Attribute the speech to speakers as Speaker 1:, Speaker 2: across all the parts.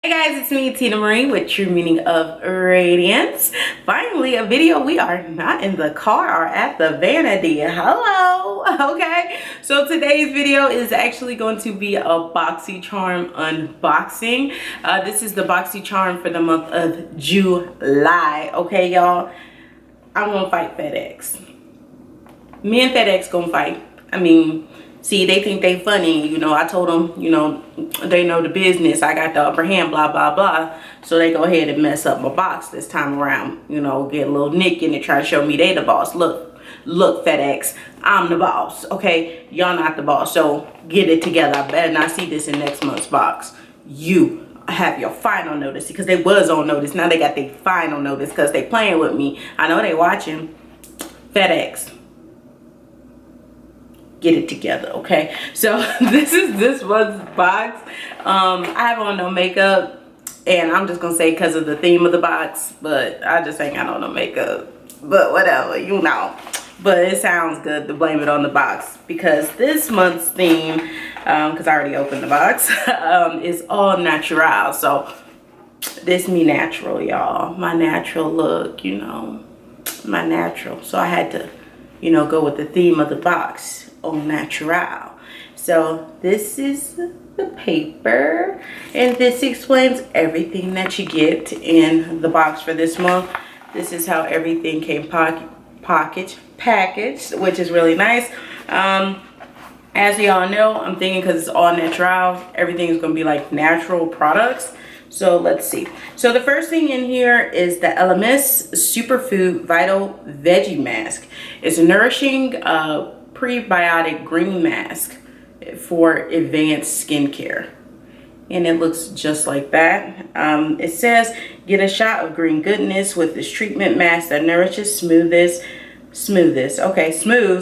Speaker 1: Hey guys, it's me, Tina Marie, with True Meaning of Radiance. Finally, a video. We are not in the car or at the vanity. Hello. Okay, so today's video is actually going to be a BoxyCharm unboxing. This is the BoxyCharm for the month of July. Okay, y'all. I'm gonna fight FedEx. Me and FedEx gonna fight. See, they think they funny. I told them, they know the business. I got the upper hand, blah, blah, blah. So they go ahead and mess up my box this time around. Get a little nick in it, try to show me they the boss. Look, FedEx, I'm the boss, okay? Y'all not the boss, so get it together. I better not see this in next month's box. You have your final notice, because they was on notice. Now they got their final notice because they playing with me. I know they watching. FedEx, get it together, okay? So this month's box. I have on no makeup, and I'm just gonna say because of the theme of the box, but I just ain't got on no makeup, but whatever, but it sounds good to blame it on the box, because this month's theme, because I already opened the box, is all natural. So this me natural, y'all, my natural look, my natural. So I had to go with the theme of the box, au natural. So this is the paper, and this explains everything that you get in the box for this month. This is how everything came packaged, which is really nice. As y'all know, I'm thinking, because it's all natural, everything is going to be like natural products. So let's see. So the first thing in here is the Alomar Superfood Vital Veggie Mask. It's a nourishing prebiotic green mask for advanced skincare. And it looks just like that. It says, get a shot of green goodness with this treatment mask that nourishes, smooths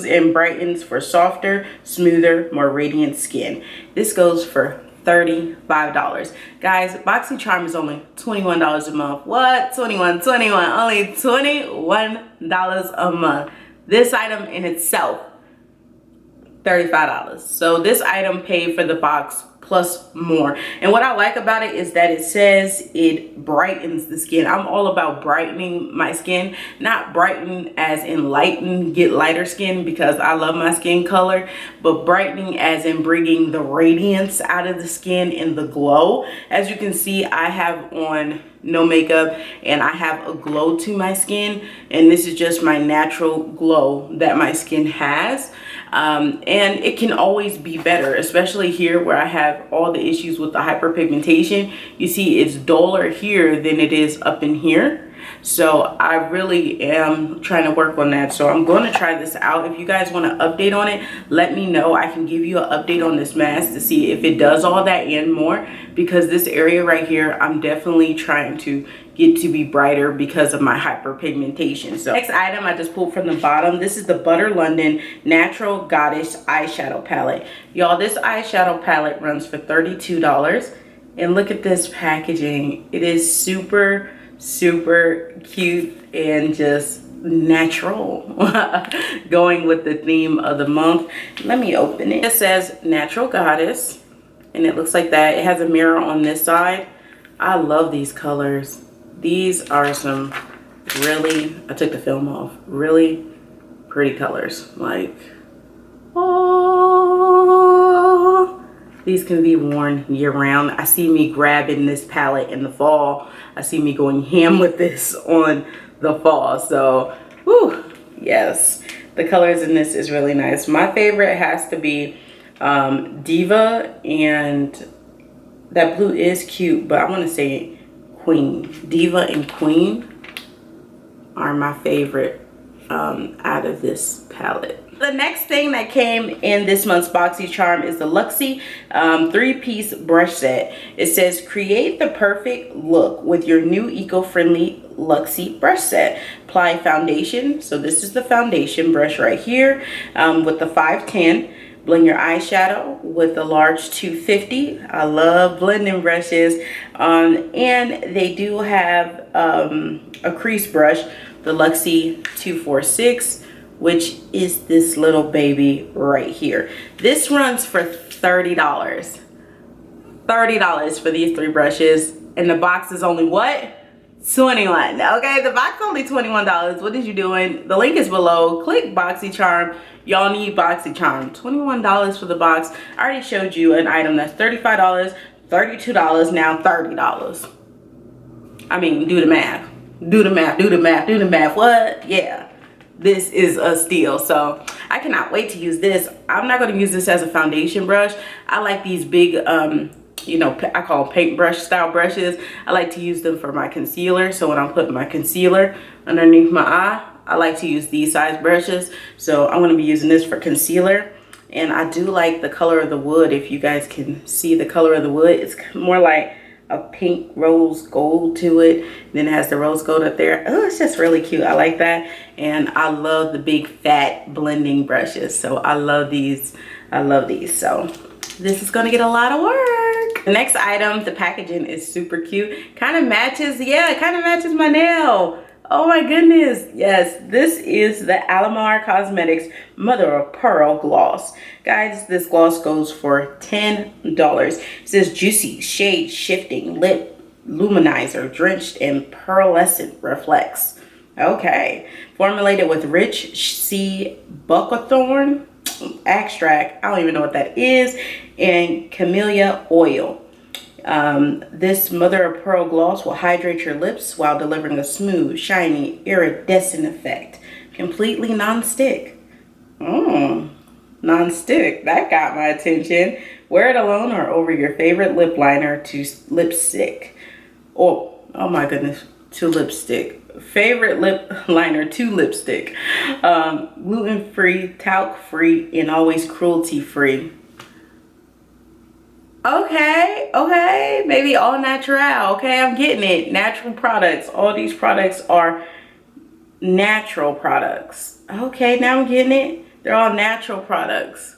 Speaker 1: and brightens for softer, smoother, more radiant skin. This goes for $35. Guys, BoxyCharm is only $21 a month. What? 21, only $21 a month. This item in itself, $35. So this item paid for the box plus more. And what I like about it is that it says it brightens the skin. I'm all about brightening my skin, not brighten as in lighten, get lighter skin, because I love my skin color, but brightening as in bringing the radiance out of the skin and the glow. As you can see, I have on no makeup and I have a glow to my skin, and this is just my natural glow that my skin has. And it can always be better, especially here where I have all the issues with the hyperpigmentation. You see, it's duller here than it is up in here. So I really am trying to work on that. So I'm going to try this out. If you guys want an update on it, let me know. I can give you an update on this mask to see if it does all that and more, because this area right here, I'm definitely trying to get to be brighter because of my hyperpigmentation. So next item I just pulled from the bottom. This is the Butter London Natural Goddess eyeshadow palette. Y'all, this eyeshadow palette runs for $32. And look at this packaging. It is super cute and just natural. Going with the theme of the month. Let me open it. It says Natural Goddess, and it looks like that. It has a mirror on this side. I love these colors. These are some really, I took the film off, really pretty colors. Like, oh, these can be worn year round. I see me grabbing this palette in the fall. I see me going ham with this on the fall. So, whew, yes, the colors in this is really nice. My favorite has to be Diva, and that blue is cute, but I want to say Queen. Diva and Queen are my favorite out of this palette. The next thing that came in this month's BoxyCharm is the Luxe 3-piece brush set. It says, create the perfect look with your new eco-friendly Luxe brush set. Apply foundation. So this is the foundation brush right here with the 510. Blend your eyeshadow with the large 250. I love blending brushes. And they do have a crease brush, the Luxe 246, which is this little baby right here. This runs for $30. $30 for these 3 brushes. And the box is only what? 21. Okay, the box is only $21. What is you doing? The link is below. Click BoxyCharm. Y'all need BoxyCharm. $21 for the box. I already showed you an item that's $35, $32, now $30. I mean, do the math. Do the math, do the math, do the math. What? Yeah. This is a steal. So I cannot wait to use this. I'm not going to use this as a foundation brush. I like these big, you know, I call them paintbrush style brushes. I like to use them for my concealer. So when I'm putting my concealer underneath my eye, I like to use these size brushes. So I'm going to be using this for concealer. And I do like the color of the wood. If you guys can see the color of the wood, it's more like a pink rose gold to it. Then it has the rose gold up there. Oh, it's just really cute. I like that. And I love the big fat blending brushes. So I love these. I love these. So this is gonna get a lot of work. The next item, the packaging is super cute. Kind of matches, yeah, it kind of matches my nail. Oh my goodness. Yes, this is the Alomar Cosmetics Mother of Pearl Gloss. Guys, this gloss goes for $10. It says juicy, shade shifting, lip luminizer, drenched in pearlescent reflects. Okay. Formulated with rich sea buckthorn extract. I don't even know what that is. And camellia oil. This mother of pearl gloss will hydrate your lips while delivering a smooth, shiny, iridescent effect. Completely non-stick. Non-stick. That got my attention. Wear it alone or over your favorite lip liner to lipstick. Oh my goodness. To lipstick. Favorite lip liner to lipstick. Gluten-free, talc-free, and always cruelty-free. Okay, maybe all natural. Okay, I'm getting it. Natural products. All these products are natural products. Okay, now I'm getting it. They're all natural products.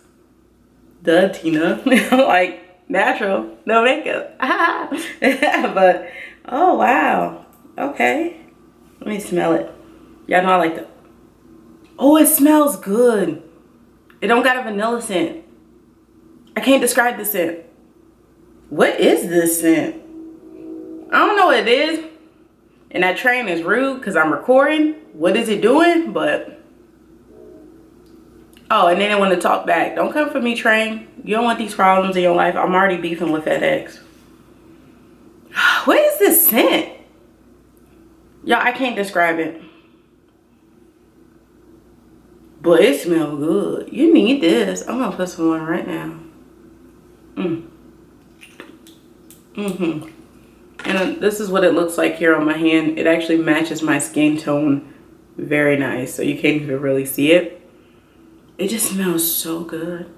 Speaker 1: Duh, Tina. Like, natural, no makeup. But, oh, wow. Okay. Let me smell it. Y'all know I like the... Oh, it smells good. It don't got a vanilla scent. I can't describe the scent. What is this scent? I don't know what it is. And that train is rude because I'm recording. What is it doing? But, oh, and then they want to talk back. Don't come for me, train. You don't want these problems in your life. I'm already beefing with FedEx. What is this scent? Y'all, I can't describe it. But it smells good. You need this. I'm going to put some on right now. And this is what it looks like here on my hand. It actually matches my skin tone very nice, so you can't even really see it. It just smells so good.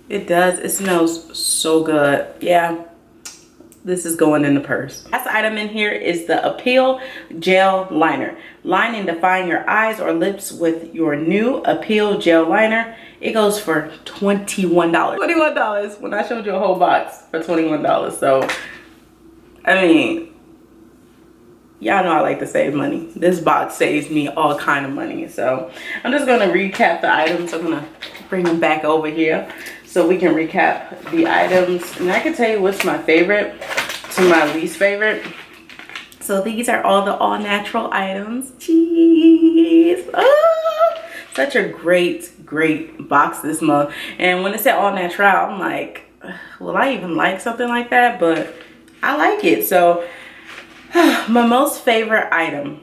Speaker 1: It does. It smells so good. Yeah, this is going in the purse. Last item in here is the Appeal Gel Liner. Line and define your eyes or lips with your new Appeal Gel Liner. It goes for $21. $21 when I showed you a whole box for $21. So, I mean, y'all know I like to save money. This box saves me all kind of money. So I'm just going to recap the items. I'm going to bring them back over here so we can recap the items. And I can tell you what's my favorite to my least favorite. So these are all the all natural items. Jeez. Oh, such a great box this month. And when it said all natural, I'm like, will I even like something like that? But I like it. So my most favorite item,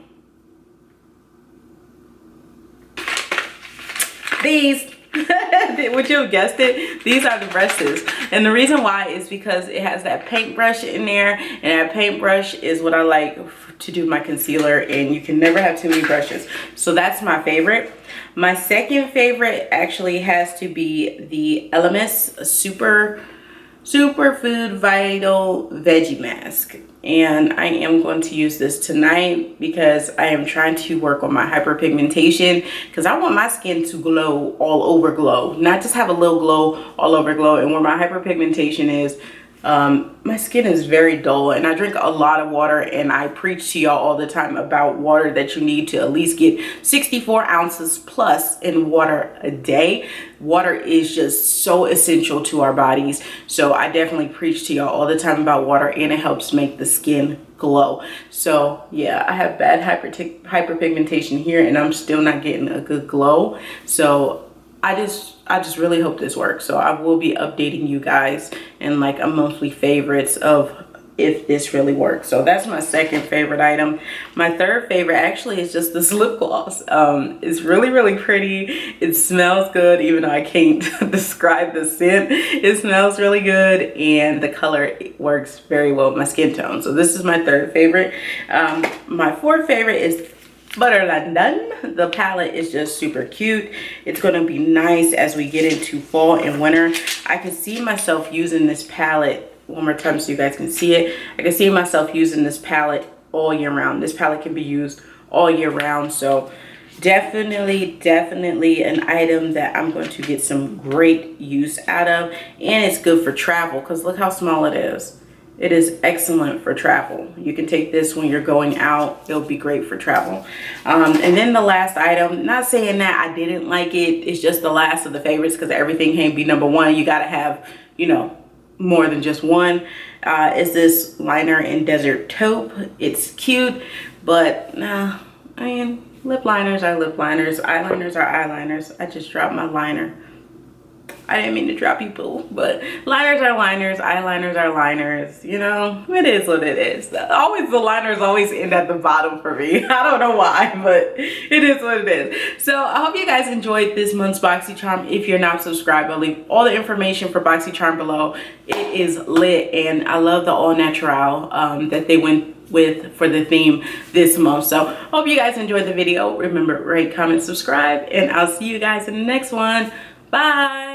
Speaker 1: these. Would you have guessed it? These are the brushes. And the reason why is because it has that paintbrush in there, and that paintbrush is what I like to do my concealer, and you can never have too many brushes. So that's my favorite. My second favorite actually has to be the Elemis Superfood Vital Veggie Mask. And I am going to use this tonight because I am trying to work on my hyperpigmentation, because I want my skin to glow all over glow, not just have a little glow all over glow. And where my hyperpigmentation is, my skin is very dull, and I drink a lot of water, and I preach to y'all all the time about water, that you need to at least get 64 ounces plus in water a day. Water is just so essential to our bodies. So I definitely preach to y'all all the time about water, and it helps make the skin glow. So yeah, I have bad hyperpigmentation here and I'm still not getting a good glow. So I just really hope this works. So I will be updating you guys in like a monthly favorites of if this really works. So that's my second favorite item. My third favorite actually is just this lip gloss. It's really pretty. It smells good, even though I can't describe the scent. It smells really good and the color works very well with my skin tone. So this is my third favorite. My fourth favorite is Butter London. The palette is just super cute. It's going to be nice as we get into fall and winter. I can see myself using this palette one more time so you guys can see it. I can see myself using this palette all year round. This palette can be used all year round. So definitely an item that I'm going to get some great use out of. And it's good for travel because look how small it is. It is excellent for travel. You can take this when you're going out. It'll be great for travel. And then the last item, not saying that I didn't like it. It's just the last of the favorites because everything can't be number one. You got to have, you know, more than just one. Is this liner in Desert Taupe. It's cute, but nah, I mean, lip liners are lip liners. Eyeliners are eyeliners. I just dropped my liner. I didn't mean to drop you, boo, but liners are liners, eyeliners are liners, you know, it is what it is. Always, the liners always end at the bottom for me. I don't know why, but it is what it is. So I hope you guys enjoyed this month's BoxyCharm. If you're not subscribed, I'll leave all the information for BoxyCharm below. It is lit, and I love the all natural that they went with for the theme this month. So hope you guys enjoyed the video. Remember, rate, comment, subscribe, and I'll see you guys in the next one. Bye.